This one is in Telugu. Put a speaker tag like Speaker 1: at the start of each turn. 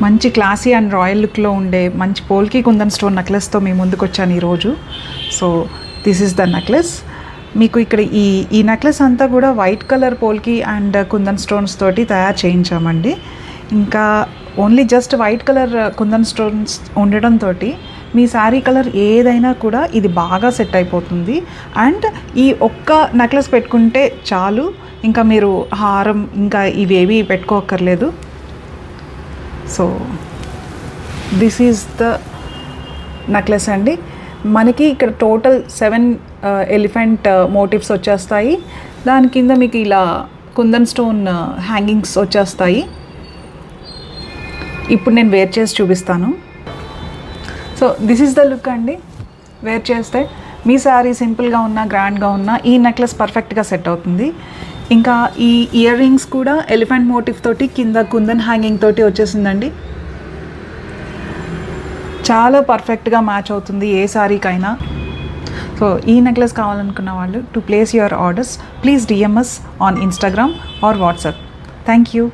Speaker 1: మంచి క్లాసీ అండ్ రాయల్ లుక్లో ఉండే మంచి పోల్కి కుందన్ స్టోన్ నెక్లెస్తో మీ ముందుకు వచ్చాను ఈరోజు. So this is the necklace. మీకు ఇక్కడ ఈ నెక్లెస్ అంతా కూడా white colour polki and kundan stones తోటి తయారు చేయించామండి. ఇంకా only just white colour kundan stones ఉండడంతో మీ శారీ కలర్ ఏదైనా కూడా ఇది బాగా సెట్ అయిపోతుంది. అండ్ ఈ ఒక్క నెక్లెస్ పెట్టుకుంటే చాలు, ఇంకా మీరు హారం ఇంకా ఇవేవి పెట్టుకోక్కర్లేదు. So this is the necklace అండి. మనకి ఇక్కడ టోటల్ 7 ఎలిఫెంట్ మోటివ్స్ వచ్చేస్తాయి. దాని కింద మీకు ఇలా కుందన్ స్టోన్ హ్యాంగింగ్స్ వచ్చేస్తాయి. ఇప్పుడు నేను వేర్ చేసి చూపిస్తాను. So this is the look అండి. వేర్ చేస్తే మీ శారీ సింపుల్గా ఉన్నా గ్రాండ్గా ఉన్నా ఈ నెక్లెస్ పర్ఫెక్ట్గా సెట్ అవుతుంది. ఇంకా ఈ ఇయర్ రింగ్స్ కూడా ఎలిఫెంట్ మోటివ్ తోటి కింద కుందన్ హ్యాంగింగ్ తోటి వచ్చేసిందండి. చాలా పర్ఫెక్ట్గా మ్యాచ్ అవుతుంది ఏ శారీకైనా. సో ఈ నెక్లెస్ కావాలనుకున్న వాళ్ళు to place your orders please DM us on Instagram or WhatsApp. Thank you.